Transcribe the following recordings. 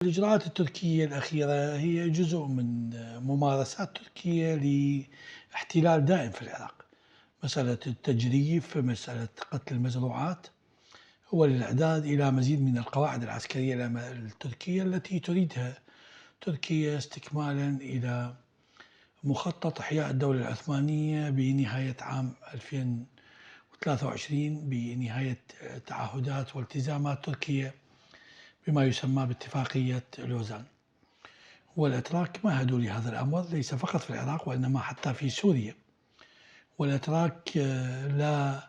الإجراءات التركية الأخيرة هي جزء من ممارسات تركيا لاحتلال دائم في العراق. مسألة التجريف، مسألة قتل المزروعات، هو الإعداد إلى مزيد من القواعد العسكرية التركية التي تريدها تركيا استكمالا إلى مخطط إحياء الدولة العثمانية بنهاية عام 2023، بنهاية تعهدات والتزامات تركيا بما يسمى باتفاقية لوزان. والأتراك مهدوا لهذا الأمر ليس فقط في العراق وإنما حتى في سوريا. والأتراك لا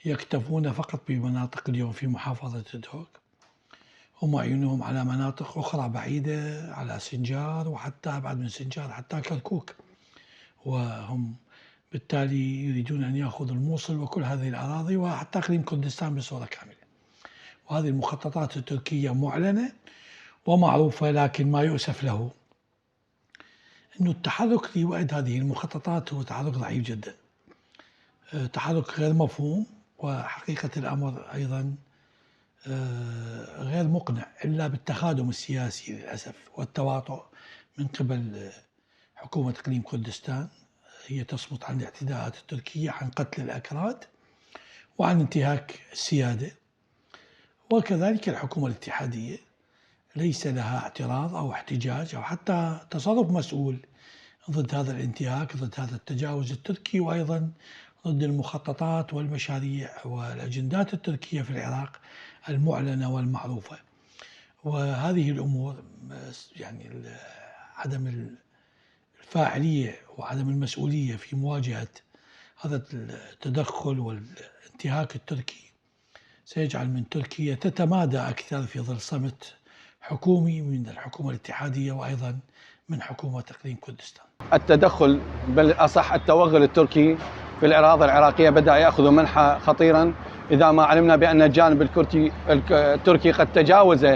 يكتفون فقط بمناطق اليوم في محافظة دهوك، هم عيونهم على مناطق أخرى بعيدة، على سنجار وحتى أبعد من سنجار حتى كركوك، وهم بالتالي يريدون أن يأخذوا الموصل وكل هذه الأراضي وحتى إقليم كردستان بصورة كاملة. وهذه المخططات التركية معلنة ومعروفة، لكن ما يؤسف له أن التحرك لوأد هذه المخططات هو تحرك ضعيف جدا، تحرك غير مفهوم، وحقيقة الأمر أيضا غير مقنع إلا بالتخادم السياسي للأسف والتواطؤ من قبل حكومة إقليم كردستان. هي تصمت عن الاعتداءات التركية، عن قتل الأكراد وعن انتهاك السيادة، وكذلك الحكومة الاتحادية ليس لها اعتراض أو احتجاج أو حتى تصرف مسؤول ضد هذا الانتهاك، ضد هذا التجاوز التركي، وأيضا ضد المخططات والمشاريع والأجندات التركية في العراق المعلنة والمعروفة. وهذه الأمور يعني عدم الفاعلية وعدم المسؤولية في مواجهة هذا التدخل والانتهاك التركي سيجعل من تركيا تتمادى أكثر في ظل صمت حكومي من الحكومة الاتحادية وأيضا من حكومة إقليم كردستان. التدخل بل أصح التوغل التركي في الأراضي العراقية بدأ يأخذ منحى خطيرا، إذا ما علمنا بأن الجانب التركي قد تجاوز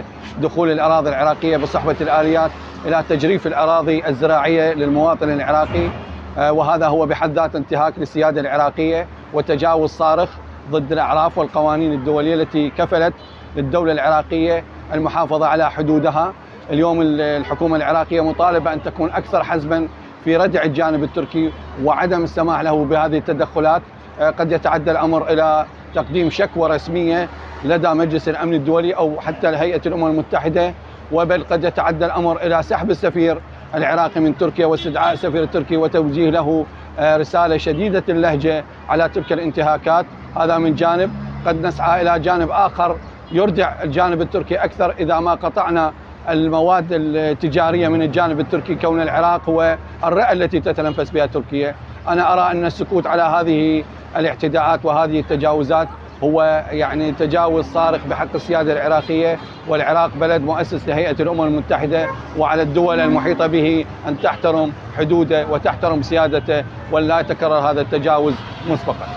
دخول الأراضي العراقية بصحبة الآليات إلى تجريف الأراضي الزراعية للمواطن العراقي، وهذا هو بحد ذاته انتهاك للسيادة العراقية وتجاوز صارخ ضد الأعراف والقوانين الدولية التي كفلت للدولة العراقية المحافظة على حدودها. اليوم الحكومة العراقية مطالبة أن تكون أكثر حزما في ردع الجانب التركي وعدم السماح له بهذه التدخلات. قد يتعدى الأمر إلى تقديم شكوى رسمية لدى مجلس الأمن الدولي أو حتى هيئة الأمم المتحدة، وبل قد يتعدى الأمر إلى سحب السفير العراقي من تركيا واستدعاء السفير التركي وتوجيه له رسالة شديدة اللهجة على تلك الانتهاكات. هذا من جانب. قد نسعى إلى جانب آخر يردع الجانب التركي أكثر إذا ما قطعنا المواد التجارية من الجانب التركي، كون العراق هو الرئة التي تتنفس بها تركيا. أنا أرى أن السكوت على هذه الاعتداءات وهذه التجاوزات هو يعني تجاوز صارخ بحق السيادة العراقية، والعراق بلد مؤسس لهيئة الأمم المتحدة، وعلى الدول المحيطة به أن تحترم حدوده وتحترم سيادته ولا يتكرر هذا التجاوز مسبقا.